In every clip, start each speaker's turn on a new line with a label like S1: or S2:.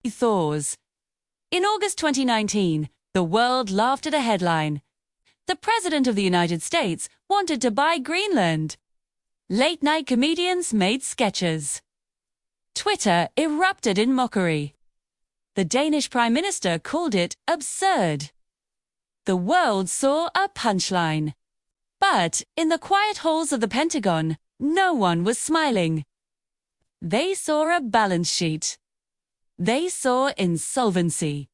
S1: thaws. In August 2019, the world laughed at a headline. The President of the United States wanted to buy Greenland. Late-night comedians made sketches. Twitter erupted in mockery. The Danish Prime Minister called it absurd. The world saw a punchline. But in the quiet halls of the Pentagon, no one was smiling. They saw a balance sheet. They saw insolvency.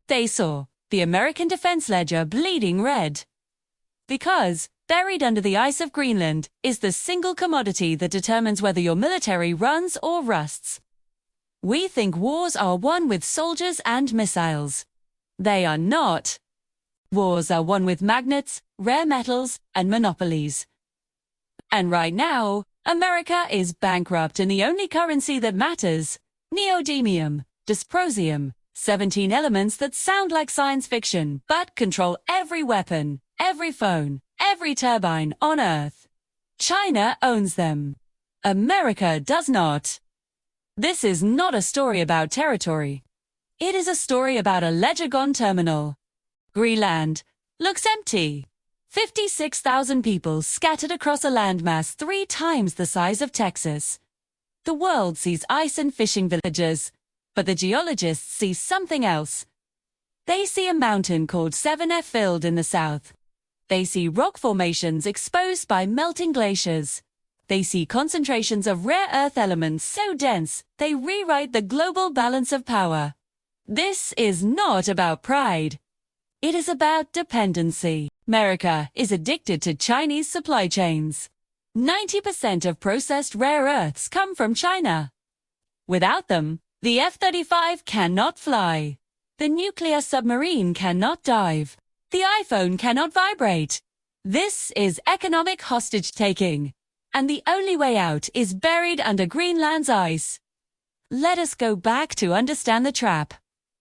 S1: They saw the American defense ledger bleeding red. Because buried under the ice of Greenland is the single commodity that determines whether your military runs or rusts. We think wars are won with soldiers and missiles. They are not. Wars are won with magnets, rare metals, and monopolies. And right now, America is bankrupt in the only currency that matters, Neodymium, Dysprosium, 17 elements that sound like science fiction but control every weapon, every phone, every turbine on Earth. China owns them. America does not. This is not a story about territory. It is a story about a ledger-gone terminal. Greenland looks empty. 56,000 people scattered across a landmass 3 times the size of Texas. The world sees ice and fishing villages, but the geologists see something else. They see a mountain called Kvanefjeld in the south. They see rock formations exposed by melting glaciers. They see concentrations of rare earth elements so dense they rewrite the global balance of power. This is not about pride. It is about dependency. America is addicted to Chinese supply chains. 90% of processed rare earths come from China. Without them, the F-35 cannot fly. The nuclear submarine cannot dive. The iPhone cannot vibrate. This is economic hostage-taking. And the only way out is buried under Greenland's ice. Let us go back to understand the trap.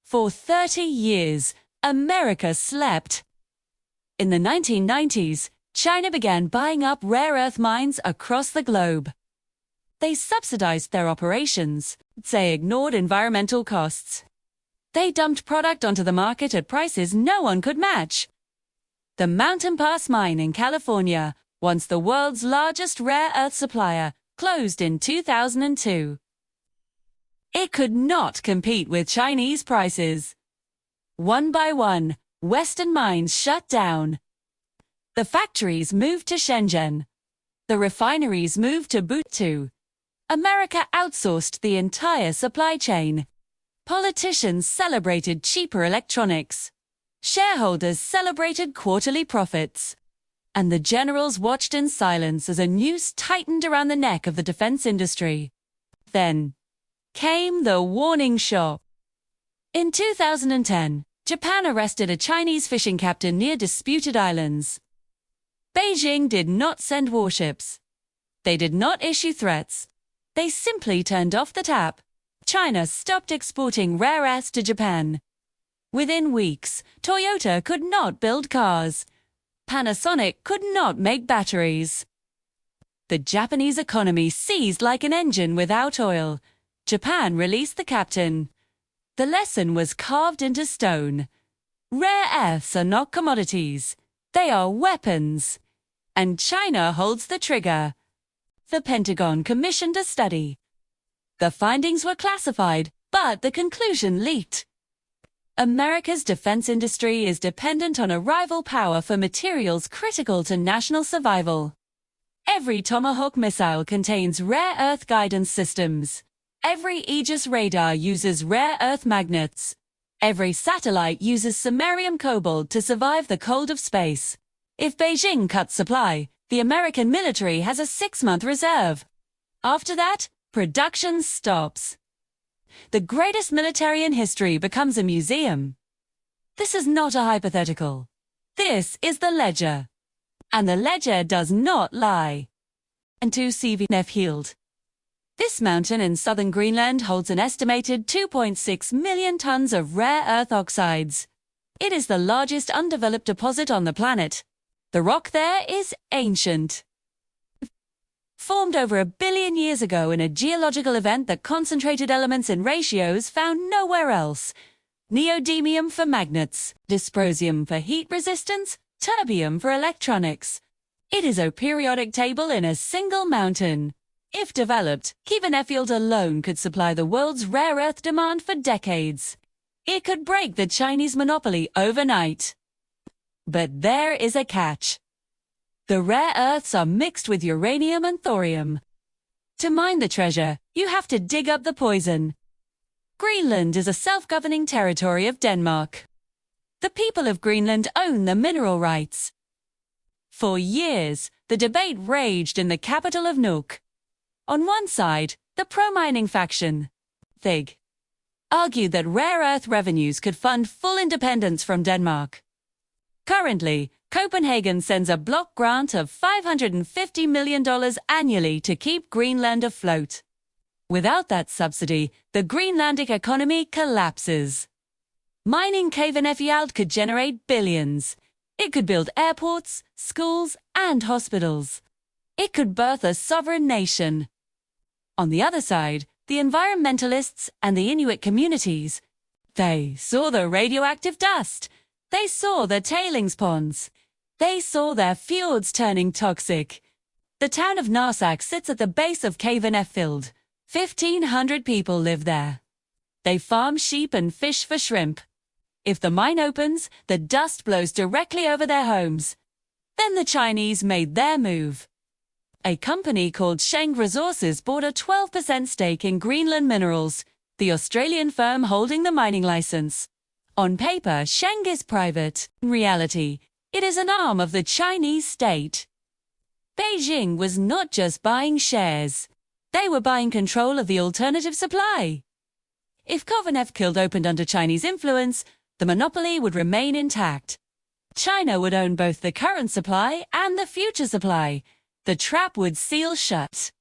S1: For 30 years, America slept. In the 1990s, China began buying up rare earth mines across the globe. They subsidized their operations. They ignored environmental costs. They dumped product onto the market at prices no one could match. The Mountain Pass mine in California, once the world's largest rare earth supplier, closed in 2002. It could not compete with Chinese prices. One by one, Western mines shut down. The factories moved to Shenzhen. The refineries moved to Buttu. America outsourced the entire supply chain. Politicians celebrated cheaper electronics. Shareholders celebrated quarterly profits. And the generals watched in silence as a noose tightened around the neck of the defense industry. Then came the warning shot. In 2010, Japan arrested a Chinese fishing captain near disputed islands. Beijing did not send warships. They did not issue threats. They simply turned off the tap. China stopped exporting rare earths to Japan. Within weeks, Toyota could not build cars. Panasonic could not make batteries. The Japanese economy seized like an engine without oil. Japan released the captain. The lesson was carved into stone. Rare earths are not commodities. They are weapons. And China holds the trigger. The Pentagon commissioned a study. The findings were classified, but the conclusion leaked. America's defense industry is dependent on a rival power for materials critical to national survival. Every Tomahawk missile contains rare earth guidance systems. Every Aegis radar uses rare earth magnets. Every satellite uses samarium cobalt to survive the cold of space. If Beijing cuts supply, the American military has a 6-month reserve. After that, production stops. The greatest military in history becomes a museum. This is not a hypothetical. This is the ledger. And the ledger does not lie. And to Kvanefjeld. This mountain in southern Greenland holds an estimated 2.6 million tons of rare earth oxides. It is the largest undeveloped deposit on the planet. The rock there is ancient. formed over 1 billion years ago in a geological event that concentrated elements in ratios found nowhere else. Neodymium for magnets, dysprosium for heat resistance, terbium for electronics. It is a periodic table in a single mountain. If developed, Kvanefjeld alone could supply the world's rare earth demand for decades. It could break the Chinese monopoly overnight. But there is a catch. The rare earths are mixed with uranium and thorium. To mine the treasure, you have to dig up the poison. Greenland is a self-governing territory of Denmark. The people of Greenland own the mineral rights. For years, the debate raged in the capital of Nuuk. On one side, the pro-mining faction, THIG, argued that rare earth revenues could fund full independence from Denmark. Currently, Copenhagen sends a block grant of $550 million annually to keep Greenland afloat. Without that subsidy, the Greenlandic economy collapses. Mining Kvanefjeld could generate billions. It could build airports, schools, and hospitals. It could birth a sovereign nation. On the other side, the environmentalists and the Inuit communities, they saw the radioactive dust. They saw the tailings ponds. They saw their fjords turning toxic. The town of Narsak sits at the base of Kvanefjeld. 1,500 people live there. They farm sheep and fish for shrimp. If the mine opens, the dust blows directly over their homes. Then the Chinese made their move. A company called Sheng Resources bought a 12% stake in Greenland Minerals, the Australian firm holding the mining license. On paper, Sheng is private. In reality, it is an arm of the Chinese state. Beijing was not just buying shares. They were buying control of the alternative supply. If Kvanefjeld opened under Chinese influence, the monopoly would remain intact. China would own both the current supply and the future supply. The trap would seal shut.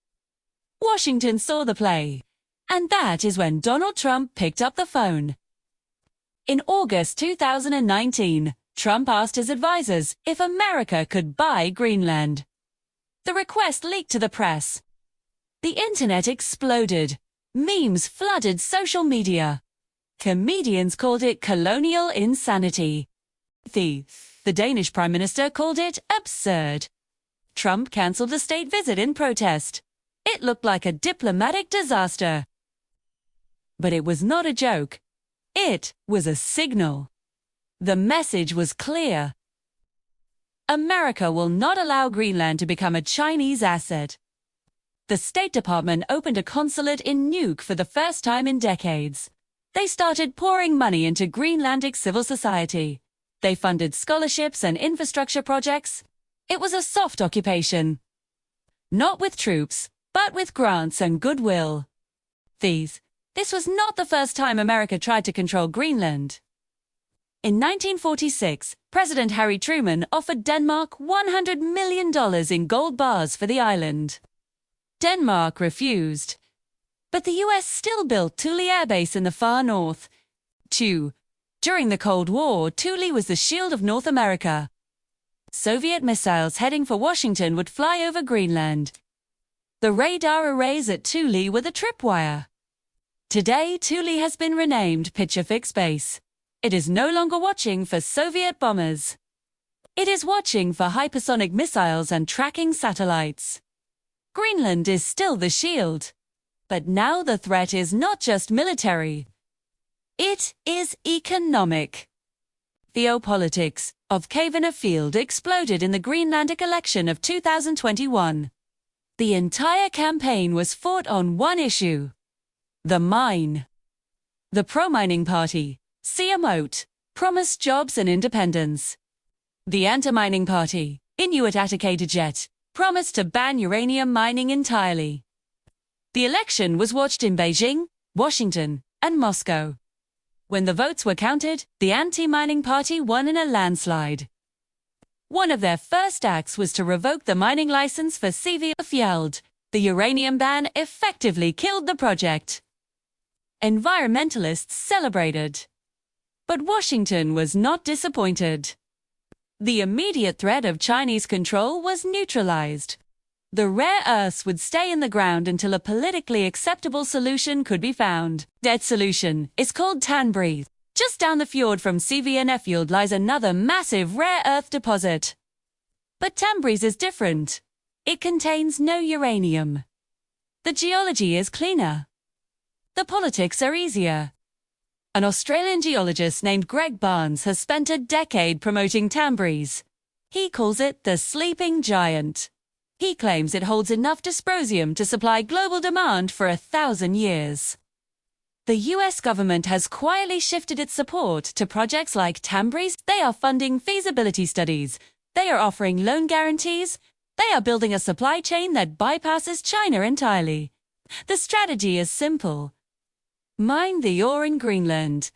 S1: Washington saw the play. And that is when Donald Trump picked up the phone. In August 2019, Trump asked his advisors if America could buy Greenland. The request leaked to the press. The internet exploded. Memes flooded social media. Comedians called it colonial insanity. The Danish Prime Minister called it absurd. Trump cancelled a state visit in protest. It looked like a diplomatic disaster. But it was not a joke. It was a signal. The message was clear. America will not allow Greenland to become a Chinese asset. The State Department opened a consulate in Nuuk for the first time in decades. They started pouring money into Greenlandic civil society. They funded scholarships and infrastructure projects. It was a soft occupation. Not with troops, but with grants and goodwill. This was not the first time America tried to control Greenland. In 1946, President Harry Truman offered Denmark $100 million in gold bars for the island. Denmark refused. But the US still built Thule Air Base in the far north. During the Cold War, Thule was the shield of North America. Soviet missiles heading for Washington would fly over Greenland. The radar arrays at Thule were the tripwire. Today, Thule has been renamed Picture Fix Base. It is no longer watching for Soviet bombers. It is watching for hypersonic missiles and tracking satellites. Greenland is still the shield. But now the threat is not just military. It is economic. Geopolitics of Kvanefjeld exploded in the Greenlandic election of 2021. The entire campaign was fought on one issue: the mine. The pro-mining party, Siumut, promised jobs and independence. The anti-mining party, Inuit Ataqatigiit, promised to ban uranium mining entirely. The election was watched in Beijing, Washington, and Moscow. When the votes were counted, the anti-mining party won in a landslide. One of their first acts was to revoke the mining license for Kvanefjeld. The uranium ban effectively killed the project. Environmentalists celebrated. But Washington was not disappointed. The immediate threat of Chinese control was neutralized. The rare earths would stay in the ground until a politically acceptable solution could be found. That solution is called Kvanefjeld. Just down the fjord from Kvanefjeld lies another massive rare earth deposit. But Kvanefjeld is different. It contains no uranium. The geology is cleaner. The politics are easier. An Australian geologist named Greg Barnes has spent a decade promoting Kvanefjeld. He calls it the sleeping giant. He claims it holds enough dysprosium to supply global demand for 1,000 years. The US government has quietly shifted its support to projects like Kvanefjeld. They are funding feasibility studies. They are offering loan guarantees. They are building a supply chain that bypasses China entirely. The strategy is simple. Mine the ore in Greenland.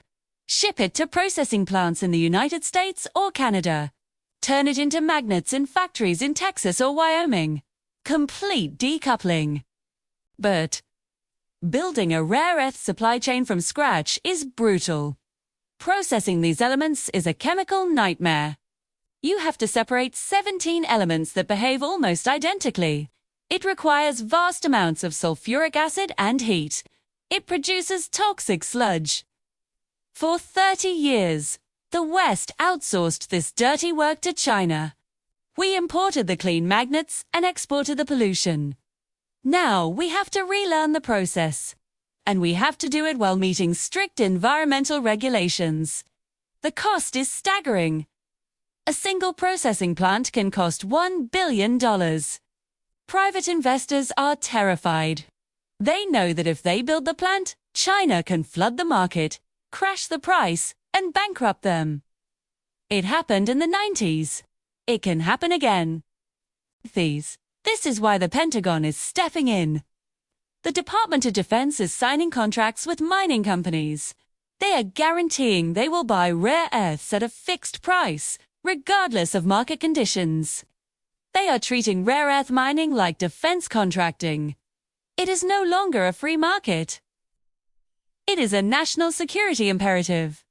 S1: Ship it to processing plants in the United States or Canada. Turn it into magnets in factories in Texas or Wyoming. Complete decoupling. But building a rare earth supply chain from scratch is brutal. Processing these elements is a chemical nightmare. You have to separate 17 elements that behave almost identically. It requires vast amounts of sulfuric acid and heat. It produces toxic sludge. For 30 years, the West outsourced this dirty work to China. We imported the clean magnets and exported the pollution. Now we have to relearn the process. And we have to do it while meeting strict environmental regulations. The cost is staggering. A single processing plant can cost $1 billion. Private investors are terrified. They know that if they build the plant, China can flood the market, crash the price, and bankrupt them. It happened in the 90s. It can happen again. This is why the Pentagon is stepping in. The Department of Defense is signing contracts with mining companies. They are guaranteeing they will buy rare earths at a fixed price, regardless of market conditions. They are treating rare earth mining like defense contracting. It is no longer a free market. It is a national security imperative.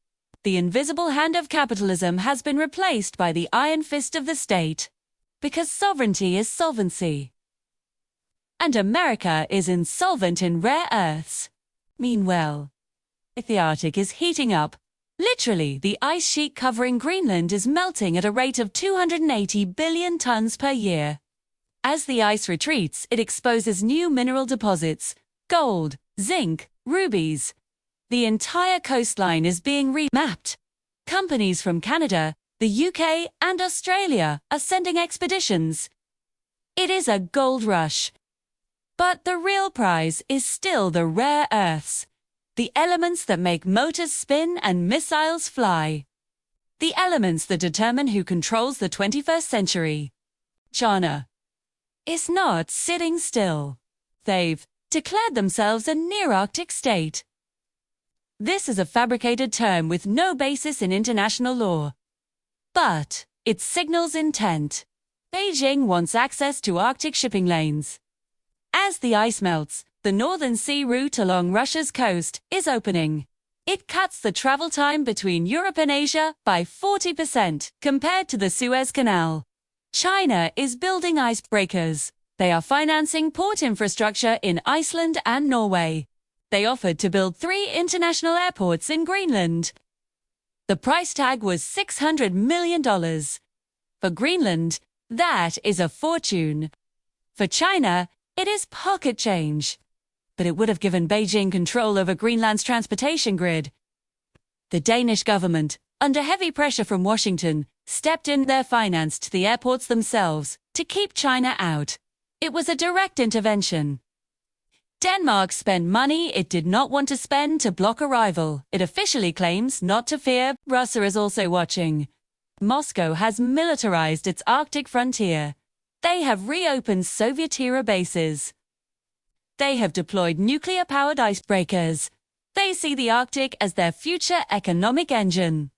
S1: The invisible hand of capitalism has been replaced by the iron fist of the state. Because sovereignty is solvency. And America is insolvent in rare earths. Meanwhile, the Arctic is heating up. Literally, the ice sheet covering Greenland is melting at a rate of 280 billion tons per year. As the ice retreats, it exposes new mineral deposits, gold, zinc, rubies. The entire coastline is being remapped. Companies from Canada, the UK, and Australia are sending expeditions. It is a gold rush. But the real prize is still the rare earths, the elements that make motors spin and missiles fly. The elements that determine who controls the 21st century. China is not sitting still. They've declared themselves a near-Arctic state. This is a fabricated term with no basis in international law. But it signals intent. Beijing wants access to Arctic shipping lanes. As the ice melts, the Northern Sea route along Russia's coast is opening. It cuts the travel time between Europe and Asia by 40% compared to the Suez Canal. China is building icebreakers. They are financing port infrastructure in Iceland and Norway. They offered to build 3 international airports in Greenland. The price tag was $600 million. For Greenland, that is a fortune. For China, it is pocket change. But it would have given Beijing control over Greenland's transportation grid. The Danish government, under heavy pressure from Washington, stepped in. They financed the airports themselves to keep China out. It was a direct intervention. Denmark spent money it did not want to spend to block a rival. It officially claims not to fear. Russia is also watching. Moscow has militarized its Arctic frontier. They have reopened Soviet-era bases. They have deployed nuclear-powered icebreakers. They see the Arctic as their future economic engine.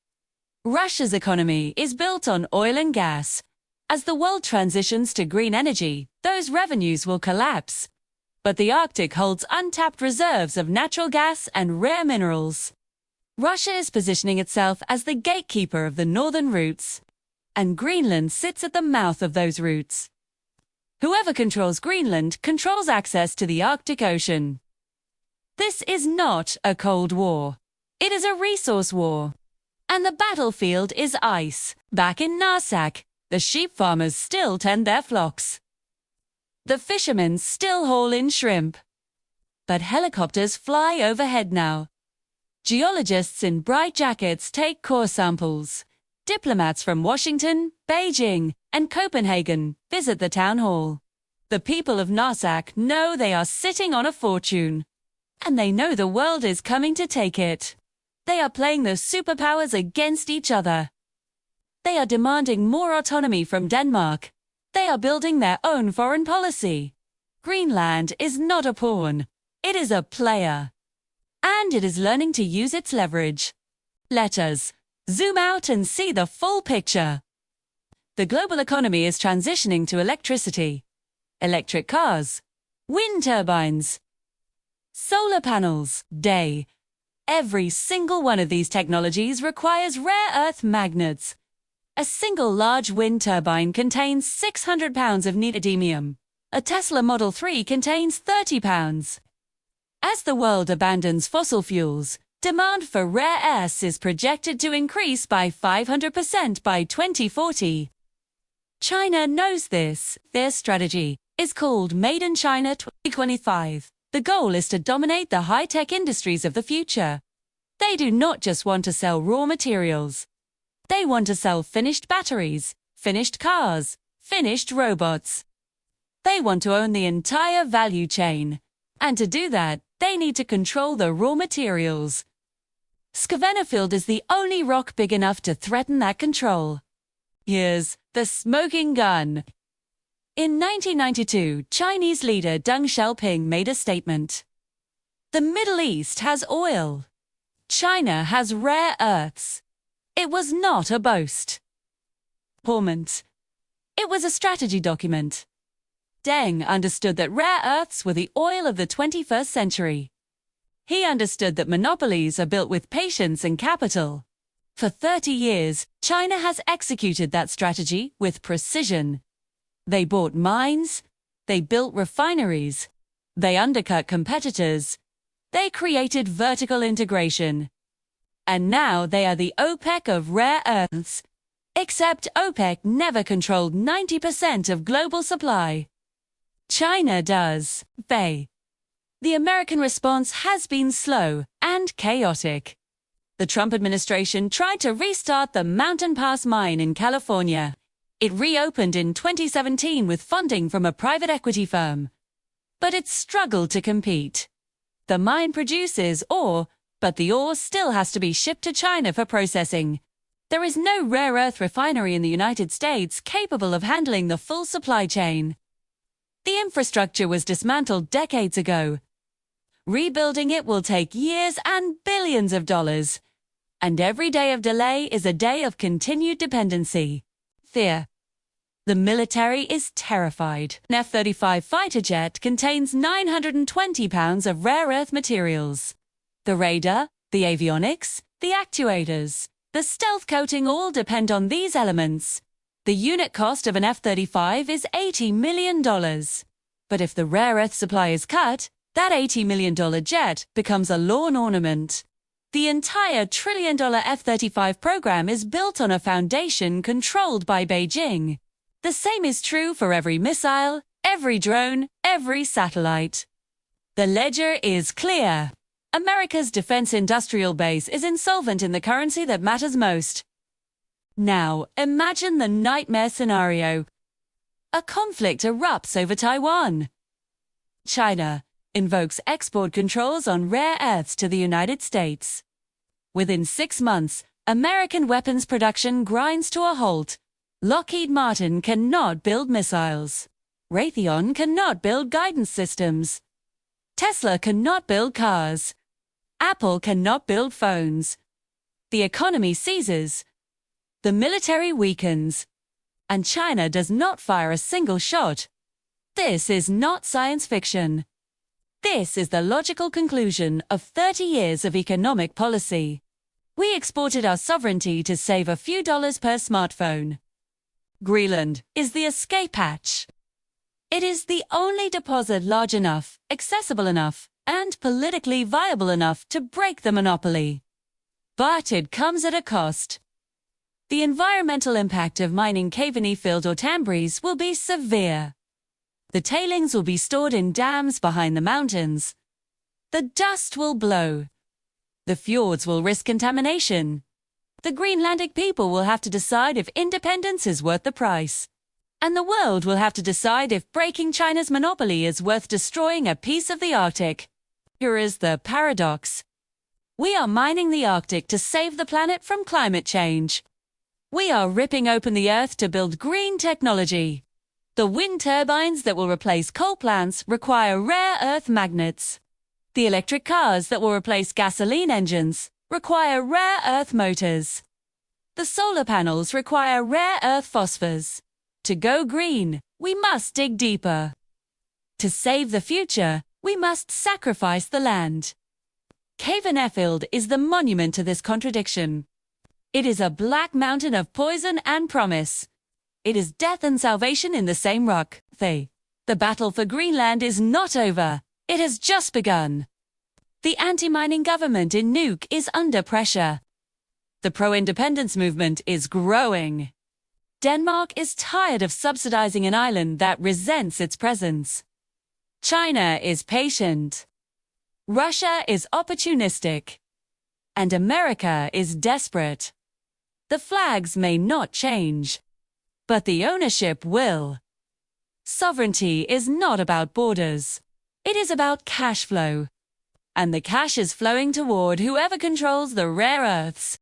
S1: Russia's economy is built on oil and gas. As the world transitions to green energy, those revenues will collapse. But the Arctic holds untapped reserves of natural gas and rare minerals. Russia is positioning itself as the gatekeeper of the northern routes, and Greenland sits at the mouth of those routes. Whoever controls Greenland controls access to the Arctic Ocean. This is not a Cold War. It is a resource war. And the battlefield is ice. Back in Narsak, the sheep farmers still tend their flocks. The fishermen still haul in shrimp. But helicopters fly overhead now. Geologists in bright jackets take core samples. Diplomats from Washington, Beijing, and Copenhagen visit the town hall. The people of Narsak know they are sitting on a fortune. And they know the world is coming to take it. They are playing the superpowers against each other. They are demanding more autonomy from Denmark. They are building their own foreign policy. Greenland is not a pawn. It is a player. And it is learning to use its leverage. Let us zoom out and see the full picture. The global economy is transitioning to electricity. Electric cars, wind turbines, solar panels, Every single one of these technologies requires rare earth magnets. A single large wind turbine contains 600 pounds of neodymium. A Tesla Model 3 contains 30 pounds. As the world abandons fossil fuels, demand for rare earths is projected to increase by 500% by 2040. China knows this. Their strategy is called Made in China 2025. The goal is to dominate the high-tech industries of the future. They do not just want to sell raw materials. They want to sell finished batteries, finished cars, finished robots. They want to own the entire value chain. And to do that, they need to control the raw materials. Kvanefjeld is the only rock big enough to threaten that control. Here's the smoking gun. In 1992, Chinese leader Deng Xiaoping made a statement. The Middle East has oil. China has rare earths. It was not a boast. It was a strategy document. Deng understood that rare earths were the oil of the 21st century. He understood that monopolies are built with patience and capital. For 30 years, China has executed that strategy with precision. They bought mines, they built refineries, they undercut competitors, they created vertical integration. And now they are the OPEC of rare earths. Except OPEC never controlled 90% of global supply. China does. The American response has been slow and chaotic. The Trump administration tried to restart the Mountain Pass mine in California. It reopened in 2017 with funding from a private equity firm. But it struggled to compete. The mine produces ore, but the ore still has to be shipped to China for processing. There is no rare earth refinery in the United States capable of handling the full supply chain. The infrastructure was dismantled decades ago. Rebuilding it will take years and billions of dollars. And every day of delay is a day of continued dependency. Fear. The military is terrified. An F-35 fighter jet contains 920 pounds of rare earth materials. The radar, the avionics, the actuators, the stealth coating all depend on these elements. The unit cost of an F-35 is $80 million. But if the rare earth supply is cut, that $80 million jet becomes a lawn ornament. The entire trillion-dollar F-35 program is built on a foundation controlled by Beijing. The same is true for every missile, every drone, every satellite. The ledger is clear. America's defense industrial base is insolvent in the currency that matters most. Now, imagine the nightmare scenario. A conflict erupts over Taiwan. China invokes export controls on rare earths to the United States. Within 6 months, American weapons production grinds to a halt. Lockheed Martin cannot build missiles. Raytheon cannot build guidance systems. Tesla cannot build cars. Apple cannot build phones. The economy seizes. The military weakens. And China does not fire a single shot. This is not science fiction. This is the logical conclusion of 30 years of economic policy. We exported our sovereignty to save a few dollars per smartphone. Greenland is the escape hatch. It is the only deposit large enough, accessible enough, and politically viable enough to break the monopoly. But it comes at a cost. The environmental impact of mining Kvanefjeld or Tambries will be severe. The tailings will be stored in dams behind the mountains. The dust will blow. The fjords will risk contamination. The Greenlandic people will have to decide if independence is worth the price. And the world will have to decide if breaking China's monopoly is worth destroying a piece of the Arctic. Here is the paradox. We are mining the Arctic to save the planet from climate change. We are ripping open the Earth to build green technology. The wind turbines that will replace coal plants require rare earth magnets. The electric cars that will replace gasoline engines require rare earth motors. The solar panels require rare earth phosphors. To go green, we must dig deeper. To save the future, we must sacrifice the land. Kvanefjeld is the monument to this contradiction. It is a black mountain of poison and promise. It is death and salvation in the same rock. The battle for Greenland is not over. It has just begun. The anti-mining government in Nuuk is under pressure. The pro-independence movement is growing. Denmark is tired of subsidizing an island that resents its presence. China is patient. Russia is opportunistic. And America is desperate. The flags may not change, but the ownership will. Sovereignty is not about borders. It is about cash flow. And the cash is flowing toward whoever controls the rare earths.